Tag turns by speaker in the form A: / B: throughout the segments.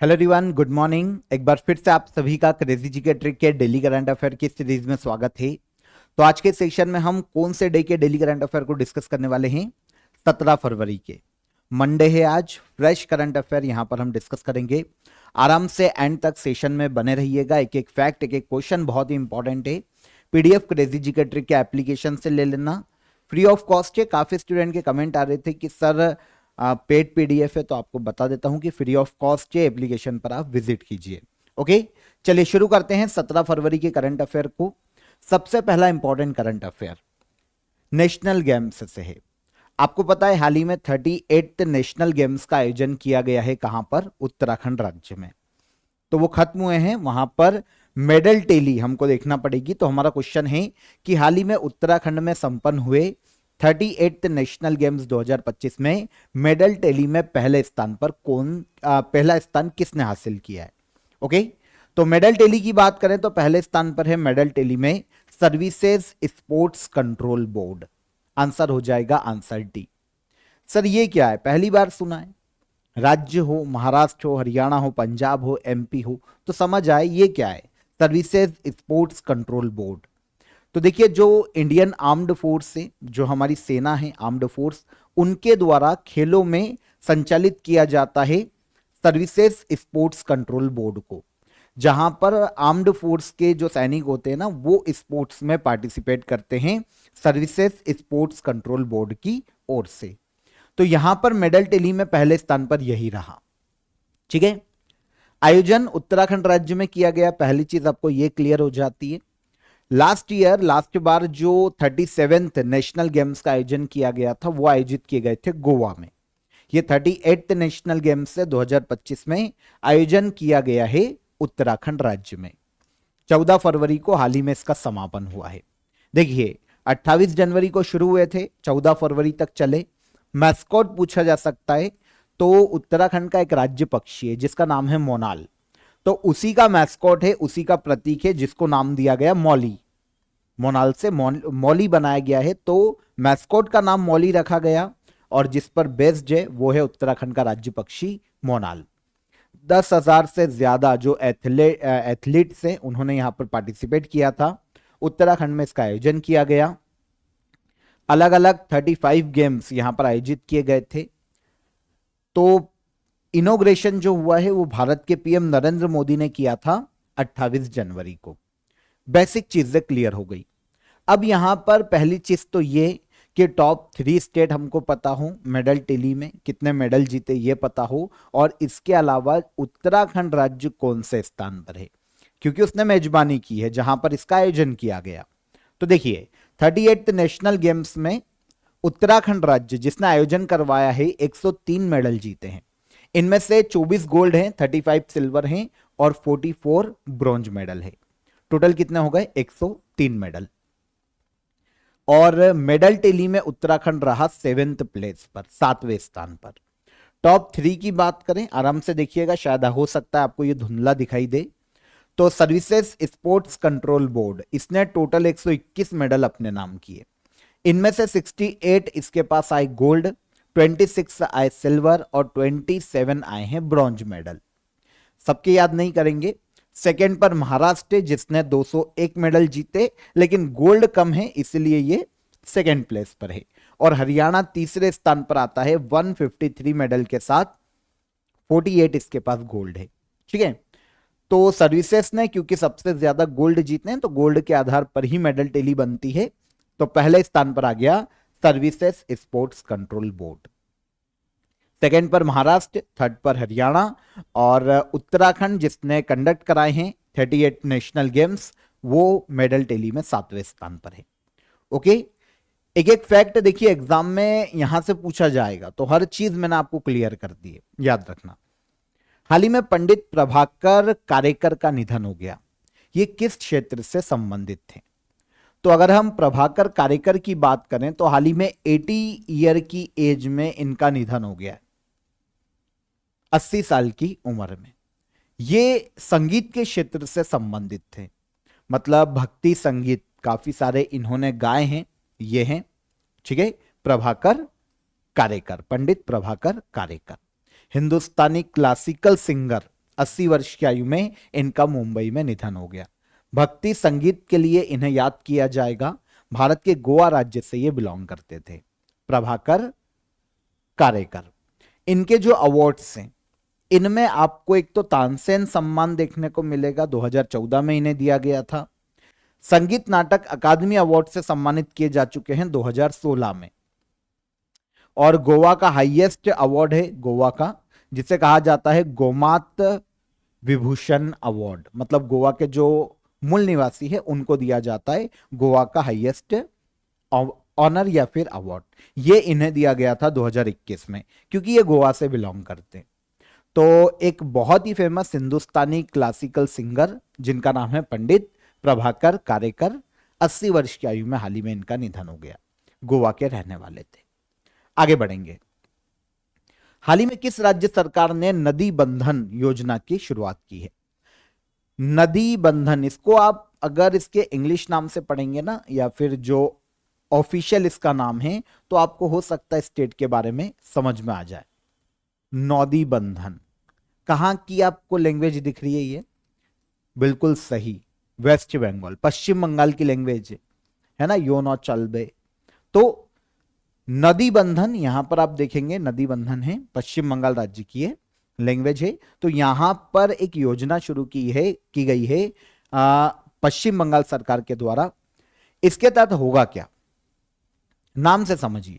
A: Hello everyone, good morning. एक बार फिर से आप सभी का क्रेजी जी के ट्रिक के डेली करंट अफेयर की सीरीज में स्वागत है। तो आज के सेशन में हम कौन से डे के डेली करंट अफेयर को डिस्कस करने वाले हैं? 17 फरवरी के मंडे है आज। फ्रेश करंट अफेयर यहां पर हम डिस्कस करेंगे। आराम से एंड तक सेशन में बने रहिएगा। एक एक फैक्ट, एक एक क्वेश्चन बहुत ही इंपॉर्टेंट है। पीडीएफ क्रेजी जी के ट्रिक के एप्लीकेशन से ले लेना, फ्री ऑफ कॉस्ट है। काफी स्टूडेंट के कमेंट आ रहे थे कि सर पेड पीडीएफ है, तो आपको बता देता हूं कि फ्री ऑफ कॉस्ट के एप्लीकेशन पर आप विजिट कीजिए। ओके, चलिए शुरू करते हैं 17 फरवरी के करंट अफेयर को। सबसे पहला important current affair national games से है। आपको पता है हाल ही में 38th नेशनल गेम्स का आयोजन किया गया है। कहां पर? उत्तराखंड राज्य में। तो वो खत्म हुए हैं। वहां पर मेडल टेली हमको देखना पड़ेगी। तो हमारा क्वेश्चन है कि हाल ही में उत्तराखंड में संपन्न हुए 38th नेशनल गेम्स 2025 में मेडल टेली में पहले स्थान पर पहला स्थान किसने हासिल किया है? ओके, तो मेडल टेली की बात करें तो पहले स्थान पर है मेडल टेली में services sports control board. Answer हो जाएगा आंसर डी। सर ये क्या है? पहली बार सुना है। राज्य हो, महाराष्ट्र हो, हरियाणा हो, पंजाब हो, एमपी हो, तो समझ आए ये क्या है। Services sports control board. तो देखिए, जो इंडियन आर्म्ड फोर्स है, जो हमारी सेना है आर्म्ड फोर्स, उनके द्वारा खेलों में संचालित किया जाता है सर्विसेज स्पोर्ट्स कंट्रोल बोर्ड को। जहां पर आर्म्ड फोर्स के जो सैनिक होते हैं ना, वो स्पोर्ट्स में पार्टिसिपेट करते हैं सर्विसेज स्पोर्ट्स कंट्रोल बोर्ड की ओर से। तो यहां पर मेडल टेली में पहले स्थान पर यही रहा। ठीक है, आयोजन उत्तराखंड राज्य में किया गया। पहली चीज आपको यह क्लियर हो जाती है। लास्ट बार जो 37th नेशनल गेम्स का आयोजन किया गया था, वो आयोजित किए गए थे गोवा में। ये 38th नेशनल गेम्स से 2025 में आयोजन किया गया है उत्तराखंड राज्य में। 14 फरवरी को हाल ही में इसका समापन हुआ है। देखिए, 28 जनवरी को शुरू हुए थे, 14 फरवरी तक चले। मैस्कॉट पूछा जा सकता है, तो उत्तराखंड का एक राज्य पक्षी है जिसका नाम है मोनाल। तो उसी का मैस्कॉट है, उसी का प्रतीक है, जिसको नाम दिया गया मौली। मोनाल से मौली बनाया गया है, तो मैस्कॉट का नाम मौली रखा गया। और जिस पर बेस्ड है वो है उत्तराखंड का राज्य पक्षी मोनाल। 10,000 से ज्यादा जो एथलीट्स हैं, उन्होंने यहां पर पार्टिसिपेट किया था। उत्तराखंड में इसका आयोजन किया गया। अलग अलग 35 गेम्स यहां पर आयोजित किए गए थे। तो इनॉग्रेशन जो हुआ है वो भारत के पीएम नरेंद्र मोदी ने किया था 28 जनवरी को। बेसिक चीजें क्लियर हो गई। अब यहां पर पहली चीज तो ये कि टॉप 3 स्टेट हमको पता हो, मेडल टेली में कितने मेडल जीते ये पता हो, और इसके अलावा उत्तराखंड राज्य कौन से स्थान पर है, क्योंकि उसने मेजबानी की है जहां पर इसका आयोजन किया गया। तो देखिए, 38th नेशनल गेम्स में उत्तराखंड राज्य जिसने आयोजन करवाया है 103 मेडल जीते हैं। इनमें से 24 गोल्ड हैं, 35 सिल्वर हैं और 44 ब्रॉन्ज मेडल है। टोटल कितने हो गए? 103 मेडल। और मेडल टेली में उत्तराखंड रहा 7th प्लेस पर, 7वें स्थान पर। टॉप 3 की बात करें, आराम से देखिएगा, शायद हो सकता है आपको ये धुंधला दिखाई दे। तो सर्विसेज स्पोर्ट्स कंट्रोल बोर्ड, इसने टोटल 121 मेडल अपने नाम किए। इनमें से 68 इसके पास आए गोल्ड, 26 आए सिल्वर और 27 आए हैं ब्रॉन्ज मेडल। सबके याद नहीं करेंगे। सेकंड पर महाराष्ट्र जिसने 201 मेडल जीते, लेकिन गोल्ड कम है इसलिए ये सेकंड प्लेस पर है। और हरियाणा तीसरे स्थान पर आता है 153 मेडल के साथ, 48 इसके पास गोल्ड है। ठीक है, तो सर्विसेज ने क्योंकि सबसे ज्यादा गोल्ड जीतने हैं, तो गोल्ड के आधार पर ही मेडल टेली बनती है। तो पहले स्थान पर आ गया services sports control board, second पर महाराष्ट्र, थर्ड पर हरियाणा, और उत्तराखंड जिसने कंडक्ट कराए हैं 38 नेशनल गेम्स, वो मेडल टेली में 7वें स्थान पर है। ओके, एक एक फैक्ट देखिए एग्जाम में यहां से पूछा जाएगा, तो हर चीज मैंने आपको क्लियर कर दी है, याद रखना। हाल ही में पंडित प्रभाकर कारेकर का निधन हो गया। ये किस क्षेत्र से संबंधित थे? तो अगर हम प्रभाकर कारेकर की बात करें तो हाल ही में 80 ईयर की एज में इनका निधन हो गया है, 80 साल की उम्र में। ये संगीत के क्षेत्र से संबंधित थे, मतलब भक्ति संगीत काफी सारे इन्होंने गाए हैं। ये हैं, ठीक है, प्रभाकर कारेकर, पंडित प्रभाकर कारेकर। हिंदुस्तानी क्लासिकल सिंगर 80 वर्ष की आयु में इनका मुंबई में निधन हो गया। भक्ति संगीत के लिए इन्हें याद किया जाएगा। भारत के गोवा राज्य से ये बिलोंग करते थे। प्रभाकर कारेकर। इनके जो अवार्ड्स हैं, इनमें आपको एक तो तानसेन सम्मान देखने को मिलेगा, 2014 में इन्हें दिया गया था। संगीत नाटक अकादमी अवार्ड से सम्मानित किए जा चुके हैं 2016 में। और गोवा का हाईएस्ट अवार्ड है गोवा का, जिसे कहा जाता है गोमात विभूषण अवार्ड, मतलब गोवा के जो मूल निवासी है उनको दिया जाता है गोवा का हाईएस्ट ऑनर या फिर अवार्ड। ये इन्हें दिया गया था 2021 में, क्योंकि ये गोवा से बिलोंग करते हैं। तो एक बहुत ही फेमस हिंदुस्तानी क्लासिकल सिंगर जिनका नाम है पंडित प्रभाकर कारेकर, 80 वर्ष की आयु में हाल ही में इनका निधन हो गया। गोवा के रहने वाले थे। आगे बढ़ेंगे। हाल ही में किस राज्य सरकार ने नदी बंधन योजना की शुरुआत की है? नदी बंधन, इसको आप अगर इसके इंग्लिश नाम से पढ़ेंगे ना, या फिर जो ऑफिशियल इसका नाम है, तो आपको हो सकता है स्टेट के बारे में समझ में आ जाए। नदी बंधन कहां की आपको लैंग्वेज दिख रही है? ये बिल्कुल सही, वेस्ट बंगाल, पश्चिम बंगाल की लैंग्वेज है ना, यो नो चलबे। तो नदी बंधन यहां पर आप देखेंगे, नदी बंधन है, पश्चिम बंगाल राज्य की है, लैंग्वेज है। तो यहां पर एक योजना शुरू की गई है पश्चिम बंगाल सरकार के द्वारा। इसके तहत होगा क्या, नाम से समझिए,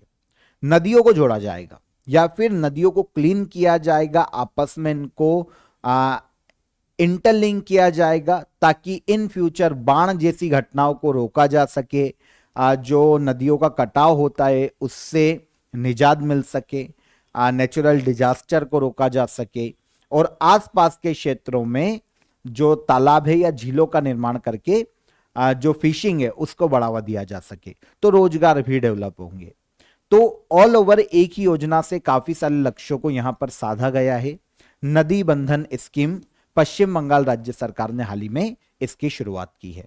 A: नदियों को जोड़ा जाएगा या फिर नदियों को क्लीन किया जाएगा, आपस में इनको इंटरलिंक किया जाएगा, ताकि इन फ्यूचर बाढ़ जैसी घटनाओं को रोका जा सके, जो नदियों का कटाव होता है उससे निजात मिल सके, नेचुरल डिजास्टर को रोका जा सके, और आसपास के क्षेत्रों में जो तालाब है या झीलों का निर्माण करके जो फिशिंग है उसको बढ़ावा दिया जा सके, तो रोजगार भी डेवलप होंगे। तो ऑल ओवर एक ही योजना से काफी सारे लक्ष्यों को यहां पर साधा गया है। नदी बंधन स्कीम पश्चिम बंगाल राज्य सरकार ने हाल ही में इसकी शुरुआत की है,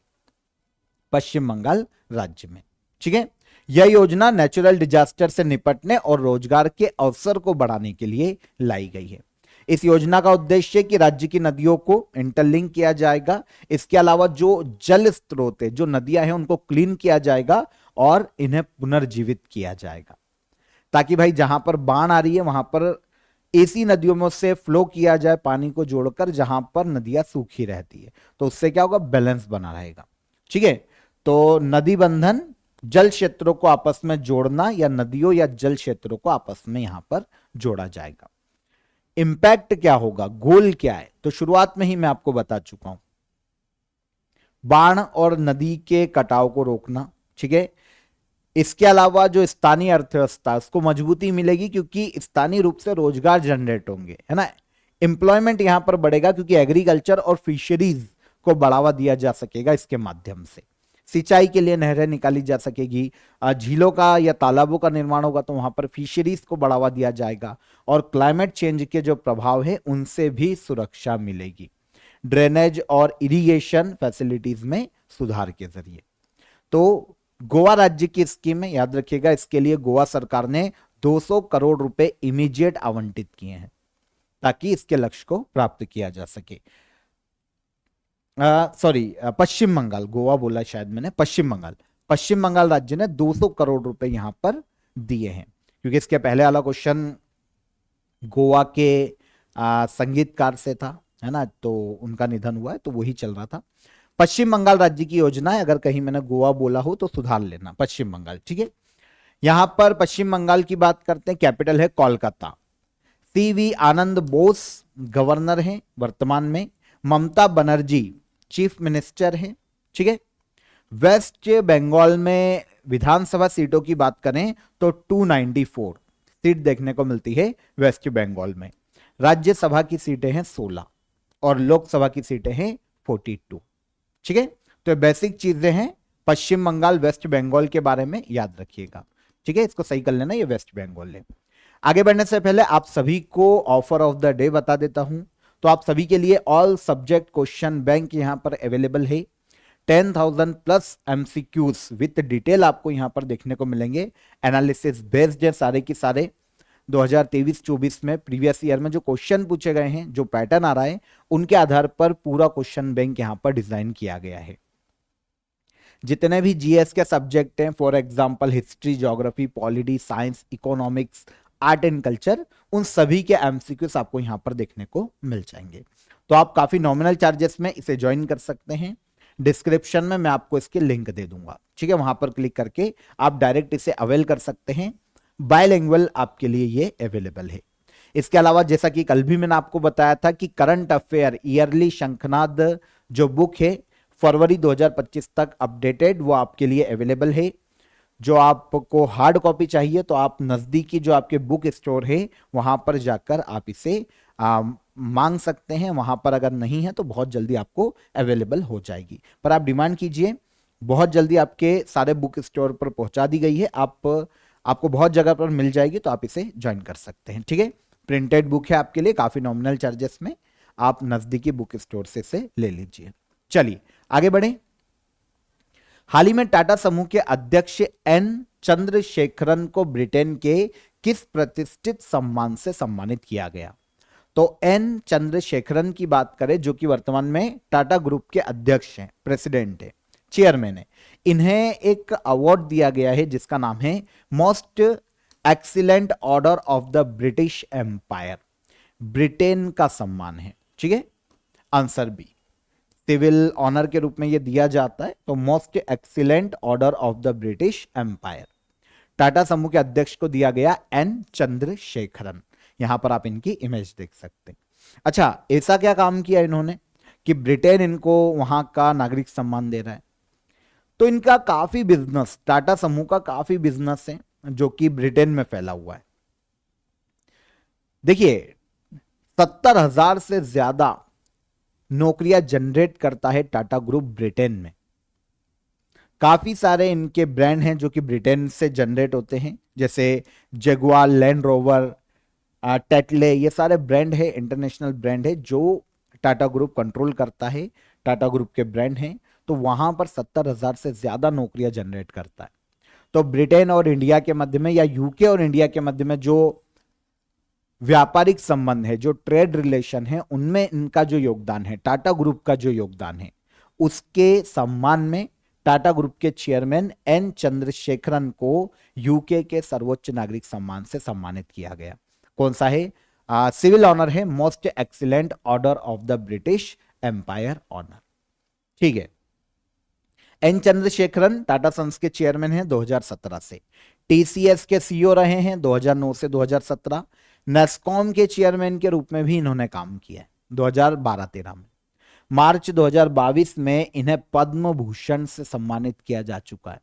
A: पश्चिम बंगाल राज्य में। ठीक है, यह योजना नेचुरल डिजास्टर से निपटने और रोजगार के अवसर को बढ़ाने के लिए लाई गई है। इस योजना का उद्देश्य कि राज्य की नदियों को इंटरलिंक किया जाएगा। इसके अलावा जो जल स्रोत है, जो नदियां हैं, उनको क्लीन किया जाएगा और इन्हें पुनर्जीवित किया जाएगा, ताकि भाई जहां पर बाढ़ आ रही है वहां पर ऐसी नदियों में से फ्लो किया जाए, पानी को जोड़कर, जहां पर नदियां सूखी रहती है, तो उससे क्या होगा, बैलेंस बना रहेगा। ठीक है, तो नदी बंधन जल क्षेत्रों को आपस में जोड़ना, या नदियों या जल क्षेत्रों को आपस में यहां पर जोड़ा जाएगा। इंपैक्ट क्या होगा, गोल क्या है, तो शुरुआत में ही मैं आपको बता चुका हूं, बाढ़ और नदी के कटाव को रोकना। ठीक है, इसके अलावा जो स्थानीय अर्थव्यवस्था उसको मजबूती मिलेगी, क्योंकि स्थानीय रूप से रोजगार जनरेट होंगे, है ना, एम्प्लॉयमेंट यहां पर बढ़ेगा, क्योंकि एग्रीकल्चर और फिशरीज को बढ़ावा दिया जा सकेगा इसके माध्यम से। सिंचाई के लिए नहरें निकाली जा सकेगी, झीलों का या तालाबों का निर्माण होगा तो वहां पर फिशरीज को बढ़ावा दिया जाएगा, और क्लाइमेट चेंज के जो प्रभाव है उनसे भी सुरक्षा मिलेगी, ड्रेनेज और इरिगेशन फैसिलिटीज में सुधार के जरिए। तो गोवा राज्य की स्कीम में याद रखिएगा, इसके लिए गोवा सरकार ने 200 करोड़ रुपए इमीडिएट आवंटित किए हैं, ताकि इसके लक्ष्य को प्राप्त किया जा सके। पश्चिम बंगाल, गोवा बोला शायद मैंने, पश्चिम बंगाल राज्य ने 200 करोड़ रुपए यहां पर दिए हैं, क्योंकि इसके पहले वाला क्वेश्चन गोवा के संगीतकार से था, है ना, तो उनका निधन हुआ है, तो वही चल रहा था। पश्चिम बंगाल राज्य की योजना है, अगर कहीं मैंने गोवा बोला हो तो सुधार लेना, पश्चिम बंगाल। ठीक है, यहां पर पश्चिम बंगाल की बात करते हैं, कैपिटल है कोलकाता। सीवी आनंद बोस गवर्नर हैं वर्तमान में, ममता बनर्जी चीफ मिनिस्टर है। ठीक है, वेस्ट बंगाल में विधानसभा सीटों की बात करें तो 294 सीट देखने को मिलती है वेस्ट बंगाल में। राज्यसभा की सीटें हैं 16 और लोकसभा की सीटें हैं 42। ठीक है, तो बेसिक चीजें हैं पश्चिम बंगाल वेस्ट बंगाल के बारे में, याद रखिएगा। ठीक है, इसको सही कर लेना, ये वेस्ट बंगाल है। आगे बढ़ने से पहले आप सभी को ऑफर ऑफ द डे बता देता हूं। तो आप सभी के लिए ऑल सब्जेक्ट क्वेश्चन बैंक यहां पर अवेलेबल है। 10,000 प्लस एमसीक्यूज विथ डिटेल आपको यहां पर देखने को मिलेंगे, एनालिसिस बेस्ड है सारे के सारे। 2023-24 में प्रीवियस ईयर में जो क्वेश्चन पूछे गए हैं, जो पैटर्न आ रहा है, उनके आधार पर पूरा क्वेश्चन बैंक यहां पर डिजाइन किया गया है। जितने भी जीएस के सब्जेक्ट हैं, for example history, geography, polity, science, economics, art and culture, उन सभी के एमसीक्यूज आपको यहां पर देखने को मिल जाएंगे। तो आप काफी नॉमिनल चार्जेस में इसे ज्वाइन कर सकते हैं। डिस्क्रिप्शन में मैं आपको इसके लिंक दे दूंगा, ठीक है, वहां पर क्लिक करके आप डायरेक्ट इसे अवेल कर सकते हैं। बायलैंग्वेज आपके लिए ये अवेलेबल है। इसके अलावा जैसा कि कल भी मैंने आपको बताया था कि करंट अफेयर ईयरली शंखनाद जो बुक है फरवरी 2025 तक अपडेटेड, वो आपके लिए अवेलेबल है। जो आपको हार्ड कॉपी चाहिए तो आप नजदीकी जो आपके बुक स्टोर है वहां पर जाकर आप इसे मांग सकते हैं। वहां पर अगर नहीं है तो बहुत जल्दी आपको अवेलेबल हो जाएगी, पर आप डिमांड कीजिए, बहुत जल्दी आपके सारे बुक स्टोर पर पहुंचा दी गई है। आपको बहुत जगह पर मिल जाएगी, तो आप इसे ज्वाइन कर सकते हैं, ठीक है। प्रिंटेड बुक है आपके लिए काफी नॉमिनल चार्जेस में, आप नजदीकी बुक स्टोर से इसे ले लीजिए। चलिए आगे बढ़े। हाल ही में टाटा समूह के अध्यक्ष एन चंद्रशेखरन को ब्रिटेन के किस प्रतिष्ठित सम्मान से सम्मानित किया गया? तो एन चंद्रशेखरन की बात करें, जो कि वर्तमान में टाटा ग्रुप के अध्यक्ष हैं, प्रेसिडेंट है, चेयरमैन है। इन्हें एक अवार्ड दिया गया है जिसका नाम है Most Excellent Order of the British Empire. Britain का सम्मान है, ठीक है। आंसर बी, सिविल ऑनर के रूप में यह दिया जाता है, तो Most Excellent Order of the British Empire Tata समूह के अध्यक्ष को दिया गया एन चंद्रशेखरन। यहां पर आप इनकी इमेज देख सकते हैं। अच्छा, ऐसा क्या काम किया इन्होंने कि ब्रिटेन इनको वहां का नागरिक सम्मान दे रहा है? तो इनका काफी बिजनेस, टाटा समूह का काफी बिजनेस है जो कि ब्रिटेन में फैला हुआ है। देखिए 70,000 से ज्यादा नौकरियां जनरेट करता है टाटा ग्रुप ब्रिटेन में। काफी सारे इनके ब्रांड हैं जो कि ब्रिटेन से जनरेट होते हैं, जैसे जगुआर, लैंड रोवर, टेटले, ये सारे ब्रांड है, इंटरनेशनल ब्रांड है जो टाटा ग्रुप कंट्रोल करता है, टाटा ग्रुप के ब्रांड हैं। तो वहां पर 70,000 से ज्यादा नौकरियां जनरेट करता है। तो ब्रिटेन और इंडिया के मध्य में या यूके और इंडिया के मध्य में जो व्यापारिक संबंध है, जो ट्रेड रिलेशन है, उनमें इनका जो योगदान है, टाटा ग्रुप का जो योगदान है, उसके सम्मान में टाटा ग्रुप के चेयरमैन एन चंद्रशेखरन को यूके के सर्वोच्च नागरिक सम्मान से सम्मानित किया गया। कौन सा है? सिविल ऑनर है Most Excellent Order of the British Empire honour, ठीक है। एन चंद्रशेखरन टाटा सन्स के चेयरमैन हैं 2017 से, टीसीएस के सीईओ रहे हैं 2009 से 2017, नेस्कॉम के चेयरमैन के रूप में भी इन्होंने काम किया है 2012-13 में। मार्च 2022 में इन्हें पद्म भूषण से सम्मानित किया जा चुका है,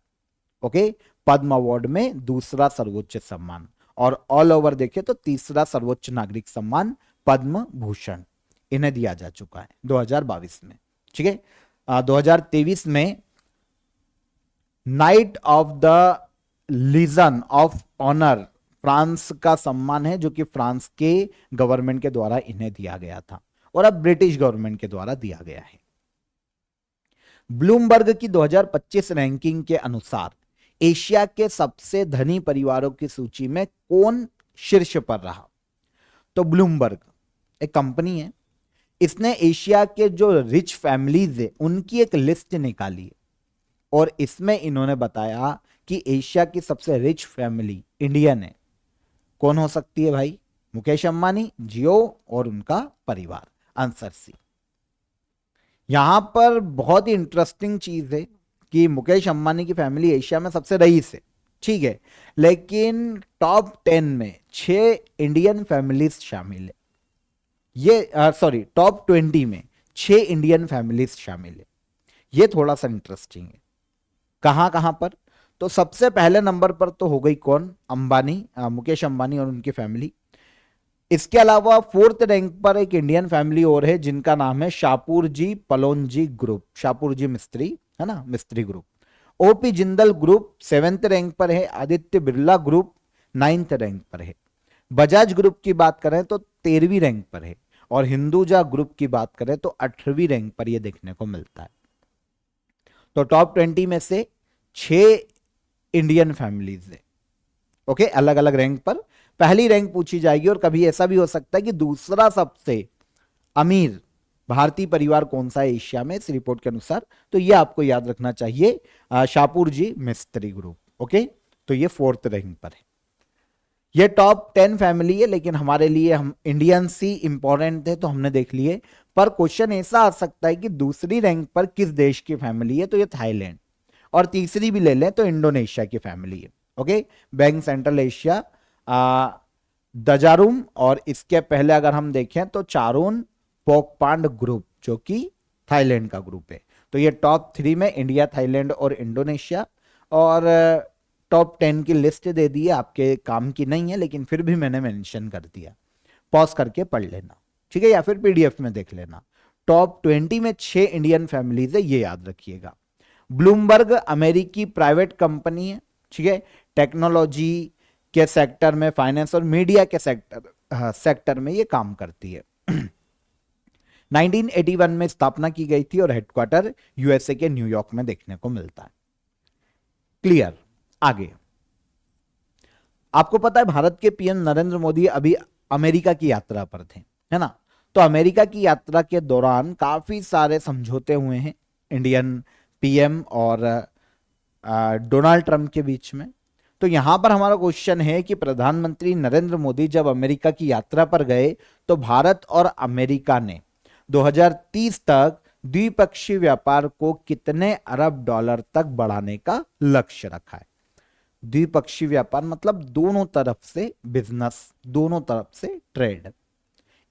A: ओके। पद्म अवार्ड में दूसरा सर्वोच्च सम्मान, और ऑल ओवर देखें तो तीसरा सर्वोच्च नागरिक सम्मान पद्म भूषण इन्हें दिया जा चुका है 2022 में, ठीक है। 2023 में Knight of the Legion of Honour France का सम्मान है, जो कि फ्रांस के गवर्नमेंट के द्वारा इन्हें दिया गया था और अब ब्रिटिश गवर्नमेंट के द्वारा दिया गया है। ब्लूमबर्ग की 2025 रैंकिंग के अनुसार एशिया के सबसे धनी परिवारों की सूची में कौन शीर्ष पर रहा? तो ब्लूमबर्ग एक कंपनी है, इसने एशिया के जो रिच फैमिलीज है उनकी एक लिस्ट निकाली है, और इसमें इन्होंने बताया कि एशिया की सबसे रिच फैमिली इंडियन है। कौन हो सकती है भाई? मुकेश अंबानी, जियो और उनका परिवार। Answer C. यहां पर बहुत ही इंटरेस्टिंग चीज है कि मुकेश अंबानी की फैमिली एशिया में सबसे रईस है, ठीक है, लेकिन टॉप 10 में 6 इंडियन फैमिलीज शामिल है। ये सॉरी, टॉप 20 में 6 इंडियन फैमिलीज शामिल है। ये थोड़ा सा इंटरेस्टिंग है। कहां कहां पर? तो सबसे पहले नंबर पर तो हो गई कौन? अंबानी, मुकेश अंबानी और उनकी फैमिली। इसके अलावा 4th रैंक पर एक इंडियन फैमिली और है जिनका नाम है शाहपुर जी पलोनजी ग्रुप, शाहपुर जी मिस्त्री है ना, मिस्त्री group. OP Jindal group 7th rank पर है। Aditya Birla group 9th rank पर है। बजाज ग्रुप की बात करें तो 13वीं रैंक पर है, और हिंदुजा ग्रुप की बात करें तो 8वीं रैंक पर यह देखने को मिलता है। तो टॉप 20 में से 6 इंडियन फैमिलीज है, ओके, अलग अलग रैंक पर। पहली रैंक पूछी जाएगी, और कभी ऐसा भी हो सकता है कि दूसरा सबसे अमीर भारतीय परिवार कौन सा है एशिया में इस रिपोर्ट के अनुसार। तो ये आपको याद रखना चाहिए, शाहपुर जी मिस्त्री ग्रुप। ओके, तो ये 4th रैंक पर है। ये टॉप 10 फैमिली है, लेकिन हमारे लिए हम इंडियंस ही इंपॉर्टेंट थे तो हमने देख लिए। पर क्वेश्चन ऐसा आ सकता है कि दूसरी रैंक पर किस देश की फैमिली है, तो ये थाईलैंड, और तीसरी भी ले लें तो इंडोनेशिया की फैमिली है। ओके, बैंक सेंट्रल एशिया, दजारुम, और इसके पहले अगर हम देखें तो चारोन पोकपांड ग्रुप, जो कि थाईलैंड का ग्रुप है। तो ये टॉप 3 में इंडिया, थाईलैंड और इंडोनेशिया। और टॉप 10 की लिस्ट दे दी है, आपके काम की नहीं है, लेकिन फिर भी मैंने मेंशन कर दिया, पॉज करके पढ़ लेना, ठीक है, या फिर पीडीएफ में देख लेना। टॉप 20 में 6 इंडियन फैमिलीज है, ये याद रखिएगा। ब्लूमबर्ग अमेरिकी प्राइवेट कंपनी है, ठीक है, टेक्नोलॉजी के सेक्टर में, फाइनेंस और मीडिया के सेक्टर में ये काम करती है। 1981 में स्थापना की गई थी और हेडक्वार्टर यूएसए के न्यूयॉर्क में देखने को मिलता है। क्लियर। आगे आपको पता है भारत के पीएम नरेंद्र मोदी अभी अमेरिका की यात्रा पर थे, है ना। तो अमेरिका की यात्रा के दौरान काफी सारे समझौते हुए हैं इंडियन पीएम और डोनाल्ड ट्रंप के बीच में। तो यहां पर हमारा क्वेश्चन है कि प्रधानमंत्री नरेंद्र मोदी जब अमेरिका की यात्रा पर गए तो भारत और अमेरिका ने 2030 तक द्विपक्षीय व्यापार को कितने अरब डॉलर तक बढ़ाने का लक्ष्य रखा है। द्विपक्षीय व्यापार मतलब दोनों तरफ से बिजनेस, दोनों तरफ से ट्रेड,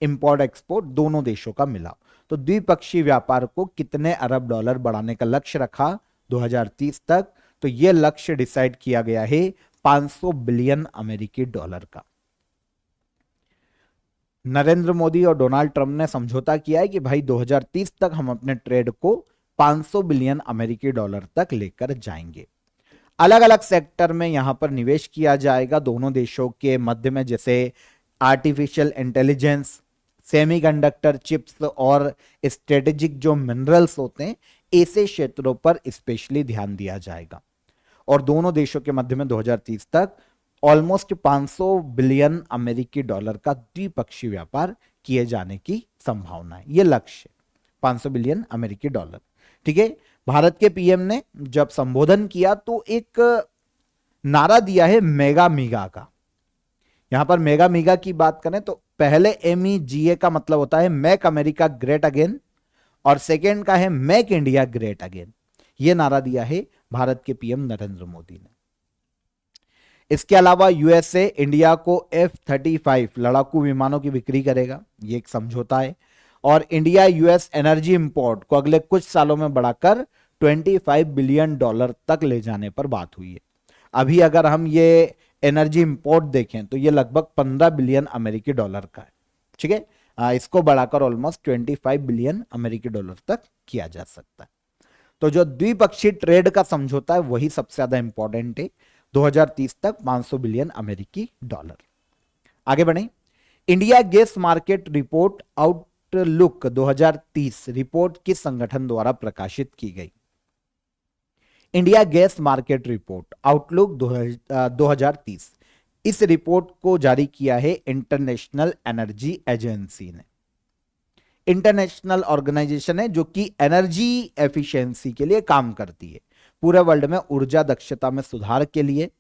A: इंपोर्ट एक्सपोर्ट दोनों देशों का मिला। तो द्विपक्षीय व्यापार को कितने अरब डॉलर बढ़ाने का लक्ष्य रखा 2030 तक, तो यह लक्ष्य डिसाइड किया गया है 500 बिलियन अमेरिकी डॉलर का। नरेंद्र मोदी और डोनाल्ड ट्रंप ने समझौता किया है कि भाई 2030 तक हम अपने ट्रेड को 500 बिलियन अमेरिकी डॉलर तक लेकर जाएंगे। अलग अलग सेक्टर में यहां पर निवेश किया जाएगा दोनों देशों के मध्य में, जैसे आर्टिफिशियल इंटेलिजेंस, सेमीकंडक्टर चिप्स और स्ट्रेटेजिक जो मिनरल्स होते हैं, ऐसे क्षेत्रों पर स्पेशली ध्यान दिया जाएगा। और दोनों देशों के मध्य में 2030 तक ऑलमोस्ट 500 बिलियन अमेरिकी डॉलर का द्विपक्षीय व्यापार किए जाने की संभावना है। यह लक्ष्य 500 बिलियन अमेरिकी डॉलर, ठीक है। भारत के पीएम ने जब संबोधन किया तो एक नारा दिया है मेगा मीगा का। यहां पर मेगा मीगा की बात करें तो पहले MEGA का मतलब होता है मेक अमेरिका ग्रेट अगेन, और सेकेंड का है मेक इंडिया ग्रेट अगेन। यह नारा दिया है भारत के पीएम नरेंद्र मोदी ने। इसके अलावा यूएसए इंडिया को F-35 लड़ाकू विमानों की बिक्री करेगा, यह एक समझौता है। और इंडिया यूएस एनर्जी इंपोर्ट को अगले कुछ सालों में बढ़ाकर 25 बिलियन डॉलर तक ले जाने पर बात हुई है। अभी अगर हम ये एनर्जी इंपोर्ट देखें तो ये लगभग 15 बिलियन अमेरिकी डॉलर का है, ठीक है। इसको बढ़ाकर ऑलमोस्ट 25 बिलियन अमेरिकी डॉलर तक किया जा सकता है। तो जो द्विपक्षीय ट्रेड का समझौता है वही सबसे ज्यादा इंपॉर्टेंट है, 2030 तक 500 बिलियन अमेरिकी डॉलर। आगे बढ़े। India gas market report outlook 2030 report किस संगठन द्वारा प्रकाशित की गई। India gas market report outlook 2030, इस रिपोर्ट को जारी किया है इंटरनेशनल एनर्जी एजेंसी ने। इंटरनेशनल ऑर्गेनाइजेशन है जो कि एनर्जी एफिशिएंसी के लिए काम करती है, पूरे वर्ल्ड में ऊर्जा दक्षता में सुधार के लिए,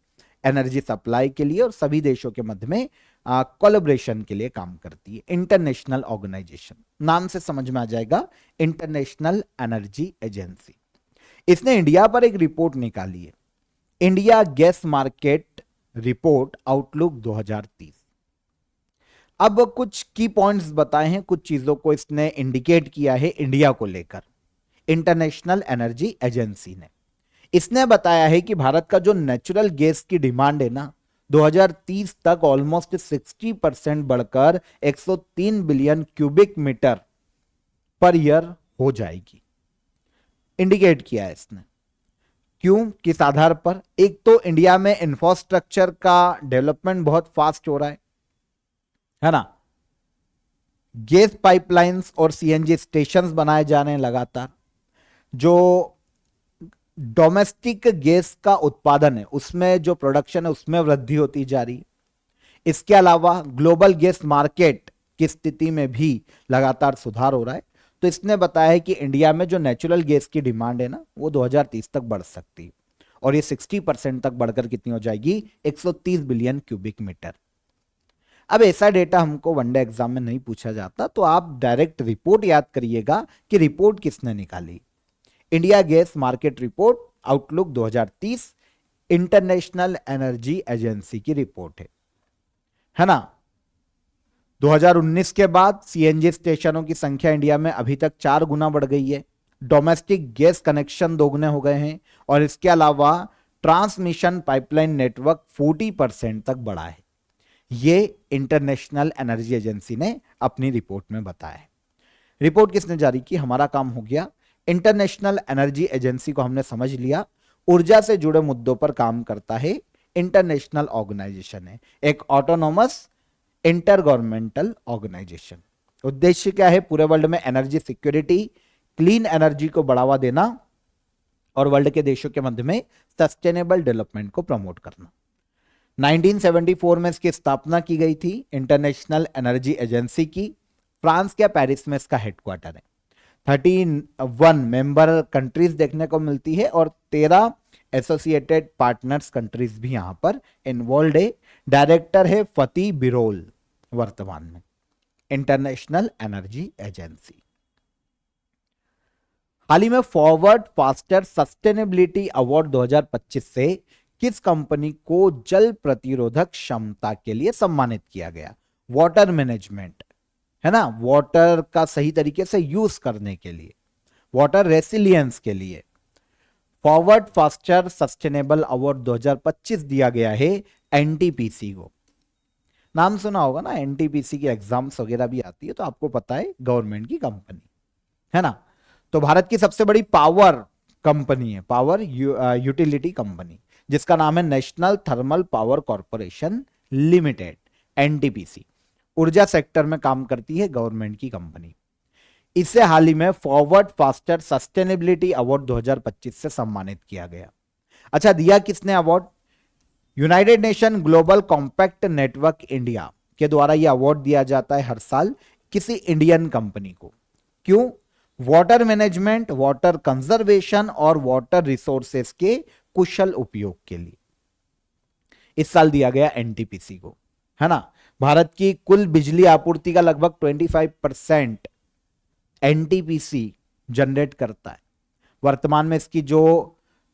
A: एनर्जी सप्लाई के लिए और सभी देशों के मध्य में कोलैबोरेशन के लिए काम करती है। इंटरनेशनल ऑर्गेनाइजेशन, नाम से समझ में आ जाएगा, इंटरनेशनल एनर्जी एजेंसी। इसने इंडिया पर एक रिपोर्ट निकाली है, India gas market report outlook 2030। अब कुछ की पॉइंट्स बताए हैं, कुछ चीजों को इसने इंडिकेट किया है इंडिया को लेकर। इंटरनेशनल एनर्जी एजेंसी ने इसने बताया है कि भारत का जो नेचुरल गैस की डिमांड है ना, 2030 तक ऑलमोस्ट 60% बढ़कर 103 billion cubic metre per year हो जाएगी। इंडिकेट किया है इसने। क्यों, किस आधार पर? एक तो इंडिया में इंफ्रास्ट्रक्चर का डेवलपमेंट बहुत फास्ट हो रहा है ना। गैस पाइपलाइंस और सीएनजी स्टेशंस बनाए जा रहे हैं लगातार। जो डोमेस्टिक गैस का उत्पादन है उसमें, जो प्रोडक्शन है उसमें वृद्धि होती जा रही है। इसके अलावा ग्लोबल गैस मार्केट की स्थिति में भी लगातार सुधार हो रहा है। तो इसने बताया है कि इंडिया में जो नेचुरल गैस की डिमांड है ना, वो 2030 तक बढ़ सकती है और ये 60% तक बढ़कर कितनी हो जाएगी, 130 बिलियन क्यूबिक मीटर। अब ऐसा डेटा हमको वनडे एग्जाम में नहीं पूछा जाता, तो आप डायरेक्ट रिपोर्ट याद करिएगा कि रिपोर्ट किसने निकाली। India gas market report outlook 2030 international energy agency की रिपोर्ट है ना। 2019 के बाद सीएनजी स्टेशनों की संख्या इंडिया में अभी तक 4 गुना बढ़ गई है। डोमेस्टिक गैस कनेक्शन दोगुने हो गए हैं और इसके अलावा ट्रांसमिशन पाइपलाइन नेटवर्क 40% तक बढ़ा है। ये इंटरनेशनल एनर्जी एजेंसी ने अपनी रिपोर्ट में बताया है। रिपोर्ट किसने जारी की, हमारा काम हो गया। इंटरनेशनल एनर्जी एजेंसी को हमने समझ लिया, ऊर्जा से जुड़े मुद्दों पर काम करता है, इंटरनेशनल ऑर्गेनाइजेशन है, एक ऑटोनोमस इंटर गवर्नमेंटल ऑर्गेनाइजेशन। उद्देश्य क्या है, पूरे वर्ल्ड में एनर्जी सिक्योरिटी, क्लीन एनर्जी को बढ़ावा देना और वर्ल्ड के देशों के मध्य में सस्टेनेबल डेवलपमेंट को प्रमोट करना। 1974 में इसकी स्थापना की गई थी इंटरनेशनल एनर्जी एजेंसी की। फ्रांस के पेरिस में इसका हेडक्वार्टर है। 31 मेंबर कंट्रीज देखने को मिलती है और 13 एसोसिएटेड पार्टनर्स कंट्रीज भी यहां पर इन्वॉल्व है। डायरेक्टर है फती बिरोल वर्तमान में, इंटरनेशनल एनर्जी एजेंसी। हाल ही में फॉरवर्ड फास्टर सस्टेनेबिलिटी अवार्ड 2025 से किस कंपनी को जल प्रतिरोधक क्षमता के लिए सम्मानित किया गया? वाटर मैनेजमेंट है ना, वाटर का सही तरीके से यूज करने के लिए, वाटर रेसिलियंस के लिए फॉरवर्ड फास्टर सस्टेनेबल अवार्ड 2025 दिया गया है एनटीपीसी को। नाम सुना होगा ना, एनटीपीसी की एग्जाम्स वगैरह भी आती है, तो आपको पता है गवर्नमेंट की कंपनी है ना। तो भारत की सबसे बड़ी पावर कंपनी है, पावर यूटिलिटी कंपनी, जिसका नाम है national thermal power corporation limited, NTPC. ऊर्जा सेक्टर में काम करती है, गवर्नमेंट की कंपनी। इसे हाल ही में फॉरवर्ड फास्टर सस्टेनेबिलिटी अवार्ड 2025 से सम्मानित किया गया। अच्छा, दिया किसने award? United nation global compact network India के द्वारा यह अवार्ड दिया जाता है हर साल किसी इंडियन कंपनी को। क्यों? वाटर मैनेजमेंट, वाटर कंजर्वेशन और वाटर रिसोर्सेस के कुशल उपयोग के लिए इस साल दिया गया एनटीपीसी को, है ना। भारत की कुल बिजली आपूर्ति का लगभग 25% एनटीपीसी जनरेट करता है। वर्तमान में इसकी जो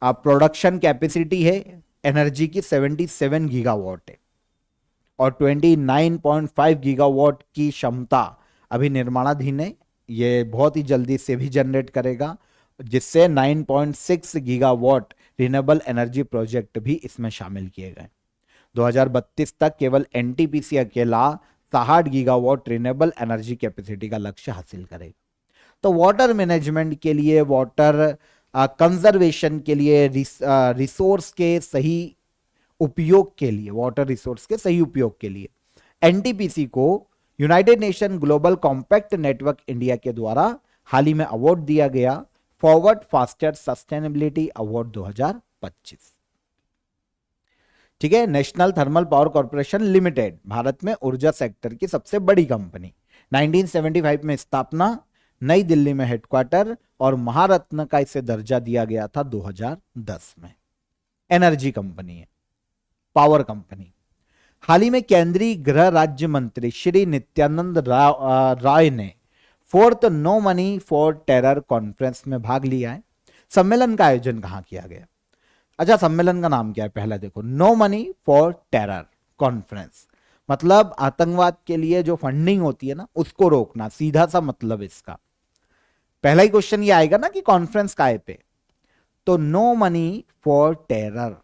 A: प्रोडक्शन कैपेसिटी है एनर्जी की 77 गीगावाट है और 29.5 गीगावाट की क्षमता अभी निर्माणाधीन है। ये बहुत ही जल्दी से भी जनरेट करेगा, जिससे 9.6 गीगावाट रिन्यूएबल एनर्जी प्रोजेक्ट भी इसमें शामिल किए गए। 2032 तक केवल एनटीपीसी अकेला 60 गीगावाट रिन्यूएबल एनर्जी कैपेसिटी का लक्ष्य हासिल करेगा। तो वाटर मैनेजमेंट के लिए, वाटर कंजर्वेशन के लिए, रिसोर्स के सही उपयोग के लिए, वाटर रिसोर्स के सही उपयोग के लिए एनटीपीसी को United nation global compact network India के द्वारा हाल ही में अवार्ड दिया गया, फॉरवर्ड फास्टर सस्टेनेबिलिटी अवार्ड 2025। ठीक है, national thermal power corporation limited Bharat में ऊर्जा सेक्टर की सबसे बड़ी कंपनी। 1975 में स्थापना, नई दिल्ली में हेडक्वार्टर और महारत्न का इसे दर्जा दिया गया था 2010 में। एनर्जी कंपनी है, पावर कंपनी। हाल ही में केंद्रीय गृह राज्य मंत्री श्री नित्यानंद राय ने 4th no money for terror conference में भाग लिया है। सम्मेलन का आयोजन कहां किया गया? अच्छा, सम्मेलन का नाम क्या है? पहला देखो, no money for terror conference, मतलब आतंकवाद के लिए जो फंडिंग होती है ना, उसको रोकना, सीधा सा मतलब इसका। पहला ही क्वेश्चन ये आएगा ना कि कॉन्फ्रेंस काहे पे, तो no money for terror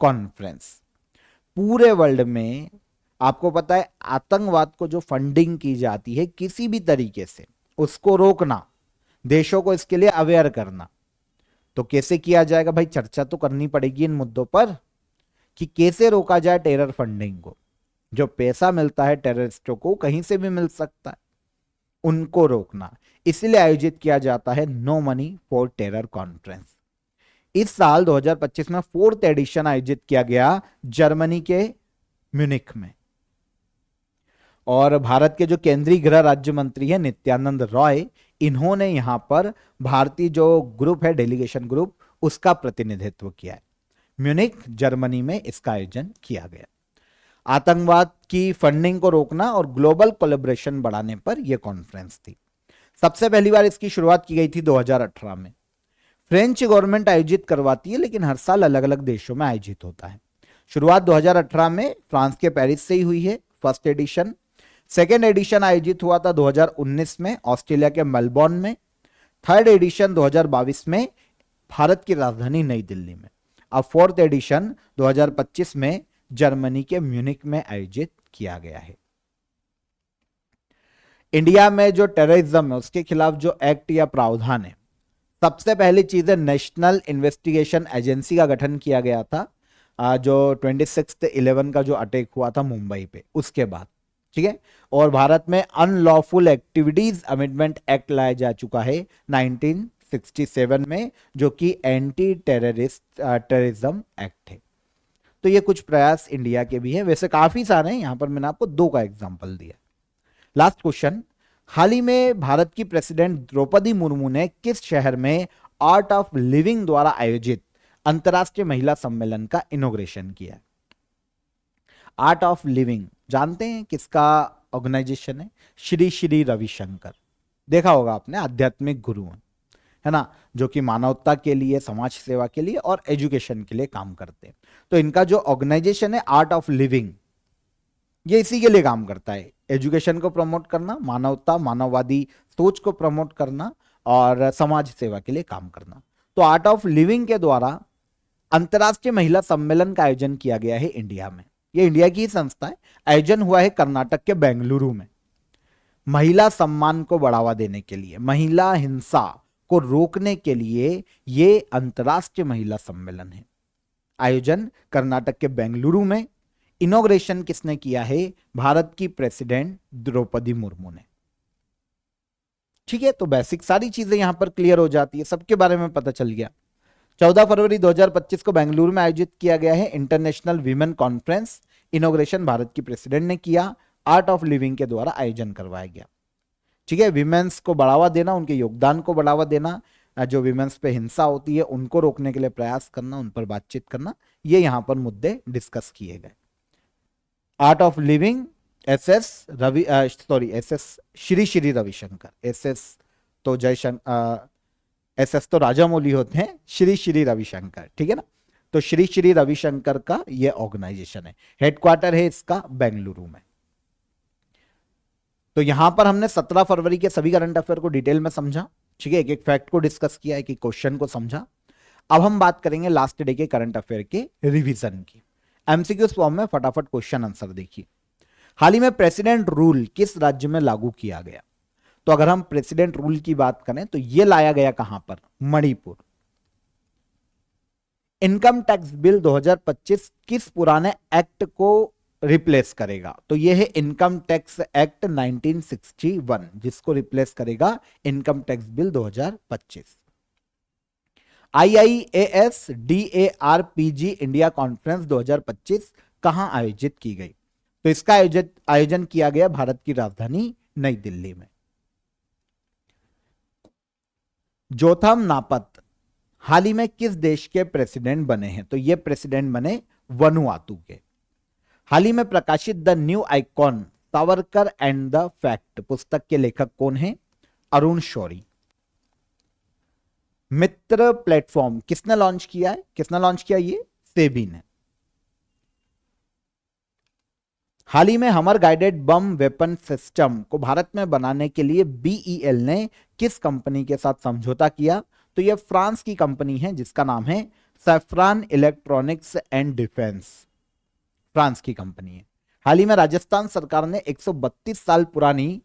A: conference. पूरे वर्ल्ड में आपको पता है आतंकवाद को जो फंडिंग की जाती है किसी भी तरीके से, उसको रोकना, देशों को इसके लिए अवेयर करना। तो कैसे किया जाएगा भाई? चर्चा तो करनी पड़ेगी इन मुद्दों पर कि कैसे रोका जाए टेरर फंडिंग को। जो पैसा मिलता है टेररिस्टों को कहीं से भी मिल सकता है, उनको रोकना, इसलिए आयोजित किया जाता है no money for terror conference. इस साल 2025 में 4th एडिशन आयोजित किया गया जर्मनी के म्यूनिख में। और भारत के जो केंद्रीय गृह राज्य मंत्री है नित्यानंद रॉय, इन्होंने यहां पर भारतीय जो ग्रुप है, डेलीगेशन ग्रुप, उसका प्रतिनिधित्व किया है। म्यूनिख जर्मनी में इसका आयोजन किया गया। आतंकवाद की फंडिंग को रोकना और ग्लोबल कोलैबोरेशन बढ़ाने पर यह कॉन्फ्रेंस थी। सबसे पहली बार इसकी शुरुआत की गई थी 2018 में। फ्रेंच गवर्नमेंट आयोजित करवाती है, लेकिन हर साल अलग अलग देशों में आयोजित होता है। शुरुआत 2018 में फ्रांस के पेरिस से ही हुई है, फर्स्ट एडिशन। सेकेंड एडिशन आयोजित हुआ था 2019 में ऑस्ट्रेलिया के मेलबोर्न में। थर्ड एडिशन 2022 में भारत की राजधानी नई दिल्ली में। अब फोर्थ एडिशन 2025 में जर्मनी के म्यूनिख में आयोजित किया गया है। इंडिया में जो टेररिज्म है उसके खिलाफ जो एक्ट या प्रावधान है, सबसे पहली चीज है नेशनल इन्वेस्टिगेशन एजेंसी का गठन किया गया था, जो 26/11 का जो अटैक हुआ था मुंबई पे, उसके बाद, ठीक है। और भारत में अनलॉफुल एक्टिविटीज अमेंडमेंट एक्ट लाया जा चुका है 1967 में, जो कि एंटी टेररिज्म एक्ट है। तो ये कुछ प्रयास इंडिया के भी हैं, वैसे काफी सारे हैं, यहां पर मैंने आपको 2 का एग्जांपल दिया। लास्ट क्वेश्चन, हाल ही में भारत की प्रेसिडेंट द्रौपदी मुर्मू ने किस शहर में आर्ट ऑफ लिविंग द्वारा आयोजित अंतरराष्ट्रीय महिला सम्मेलन का इनॉग्रेशन किया? आर्ट ऑफ लिविंग जानते हैं किसका ऑर्गेनाइजेशन है? श्री श्री रविशंकर, देखा होगा आपने, आध्यात्मिक गुरु है ना, जो कि मानवता के लिए, समाज सेवा के लिए और एजुकेशन के लिए काम करते हैं। तो इनका जो ऑर्गेनाइजेशन है आर्ट ऑफ लिविंग, ये इसी के लिए काम करता है, एजुकेशन को प्रमोट करना, मानवता, मानववादी सोच को प्रमोट करना और समाज सेवा के लिए काम करना। तो आर्ट ऑफ लिविंग के द्वारा अंतरराष्ट्रीय महिला सम्मेलन का आयोजन किया गया है इंडिया में। ये इंडिया की ही संस्था है, आयोजन हुआ है कर्नाटक के बेंगलुरु में। महिला सम्मान को बढ़ावा देने के लिए, महिला हिंसा को रोकने के लिए ये अंतरराष्ट्रीय महिला सम्मेलन है। आयोजन कर्नाटक के बेंगलुरु में। इनॉग्रेशन किसने किया है? भारत की प्रेसिडेंट द्रौपदी मुर्मू ने। ठीक है, तो बेसिक सारी चीजें यहां पर क्लियर हो जाती है, सबके बारे में पता चल गया। 14 फरवरी 2025 को बेंगलुरु में आयोजित किया गया है international women conference. Inauguration Bharat की प्रेसिडेंट ने किया, आर्ट ऑफ लिविंग के द्वारा आयोजन करवाया गया। ठीक है, विमेन्स को बढ़ावा देना, उनके योगदान को बढ़ावा देना, जो विमेन्स पे हिंसा होती है उनको रोकने के लिए प्रयास करना, उन पर बातचीत करना, ये यहां पर मुद्दे डिस्कस किए गए। Art of living SS Shri Shri Ravishankar, SS तो एसएस तो राजामौली होते हैं, श्री श्री रविशंकर, ठीक है ना। तो श्री श्री रविशंकर का ये ऑर्गेनाइजेशन है, हेडक्वार्टर है इसका बेंगलुरु में। तो यहां पर हमने 17 फरवरी के सभी करंट अफेयर को डिटेल में समझा, ठीक है, एक एक फैक्ट को डिस्कस किया, एक एक क्वेश्चन को समझा। अब हम बात करेंगे लास्ट डे के करंट अफेयर के रिवीजन की। एमसीक्यू फॉर्म में फटाफट क्वेश्चन आंसर देखिए। हाल ही में प्रेसिडेंट रूल किस राज्य में लागू किया गया? तो अगर हम प्रेसिडेंट रूल की बात करें तो यह लाया गया कहां पर? मणिपुर। इनकम टैक्स बिल 2025 किस पुराने एक्ट को रिप्लेस करेगा? तो यह है इनकम टैक्स एक्ट 1961, जिसको रिप्लेस करेगा income tax bill 2025। IIAS DARPG India conference 2025 कहां आयोजित की गई? तो इसका आयोजन किया गया भारत की राजधानी नई दिल्ली में। जोथम नापत हाल ही में किस देश के प्रेसिडेंट बने हैं? तो ये प्रेसिडेंट बने वनुआतू के। हाल ही में प्रकाशित the new icon Savarkar and the fact पुस्तक के लेखक कौन है? अरुण शौरी। मित्र प्लेटफॉर्म किसने लॉन्च किया है? किसने लॉन्च किया? ये सेबी ने। हाल ही में हमर गाइडेड बम वेपन सिस्टम को भारत में बनाने के लिए BEL ने किस कंपनी के साथ समझौता किया? तो यह फ्रांस की कंपनी है जिसका नाम है saffron electronics and defence, France की कंपनी है। हाल ही में राजस्थान सरकार ने 132 साल पुरानी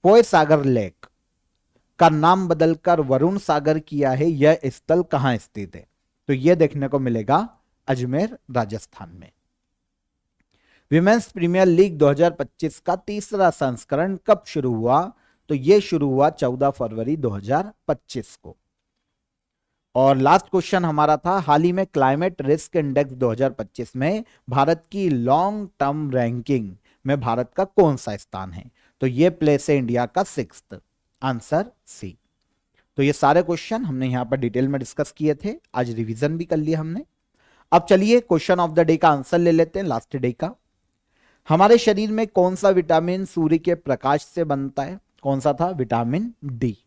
A: फोय सागर लेक का नाम बदलकर वरुण सागर किया है। यह स्थल कहां स्थित है? तो यह देखने को मिलेगा अजमेर, राजस्थान में। विमेंस प्रीमियर लीग 2025 का तीसरा संस्करण कब शुरू हुआ? तो यह शुरू हुआ 14 फरवरी 2025 को। और लास्ट क्वेश्चन हमारा था, हाल ही में क्लाइमेट रिस्क इंडेक्स 2025 में भारत की लॉन्ग टर्म रैंकिंग में भारत का कौन सा स्थान है? तो ये प्लेस है इंडिया का 6th, आंसर सी। तो ये सारे क्वेश्चन हमने यहां पर डिटेल में डिस्कस किए थे, आज रिवीजन भी कर लिया हमने। अब चलिए क्वेश्चन ऑफ द डे का आंसर ले लेते हैं, लास्ट डे का। हमारे शरीर में कौन सा विटामिन सूर्य के प्रकाश से बनता है? कौन सा था? विटामिन डी,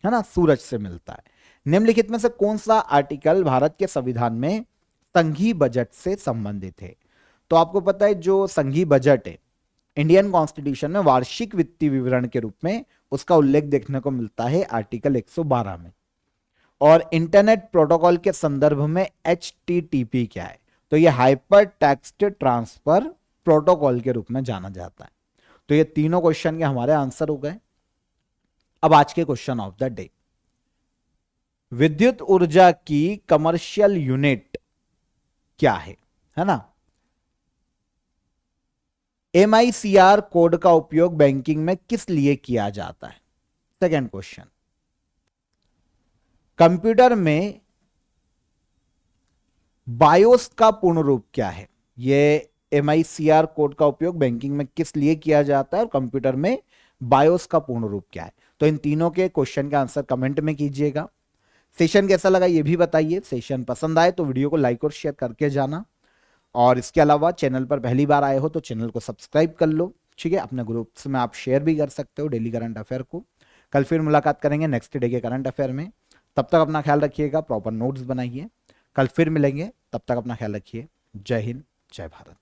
A: है ना, सूरज से मिलता है। निम्नलिखित में से कौन सा आर्टिकल भारत के संविधान में संघीय बजट से संबंधित है? तो आपको पता है जो संघीय बजट है इंडियन कॉन्स्टिट्यूशन में वार्षिक वित्तीय विवरण के रूप में उसका उल्लेख देखने को मिलता है आर्टिकल 112 में। और इंटरनेट प्रोटोकॉल के संदर्भ में HTTP क्या है? तो ये हाइपर टेक्स्ट ट्रांसफर प्रोटोकॉल के रूप में जाना जाता है। तो ये तीनों क्वेश्चन के हमारे आंसर हो गए। अब आज के क्वेश्चन ऑफ द डे, विद्युत ऊर्जा की कमर्शियल यूनिट क्या है ना? MICR कोड का उपयोग बैंकिंग में किस लिए किया जाता है? सेकेंड क्वेश्चन, कंप्यूटर में बायोस का पूर्ण रूप क्या है? ये MICR कोड का उपयोग बैंकिंग में किस लिए किया जाता है और कंप्यूटर में बायोस का पूर्ण रूप क्या है? तो इन तीनों के क्वेश्चन का आंसर कमेंट में कीजिएगा। सेशन कैसा लगा ये भी बताइए। सेशन पसंद आए तो वीडियो को लाइक और शेयर करके जाना, और इसके अलावा चैनल पर पहली बार आए हो तो चैनल को सब्सक्राइब कर लो, ठीक है। अपने ग्रुप्स में आप शेयर भी कर सकते हो डेली करंट अफेयर को। कल फिर मुलाकात करेंगे नेक्स्ट डे के करंट अफेयर में। तब तक अपना ख्याल रखिएगा, प्रॉपर नोट्स बनाइए। कल फिर मिलेंगे, तब तक अपना ख्याल रखिए। जय हिंद, जय भारत।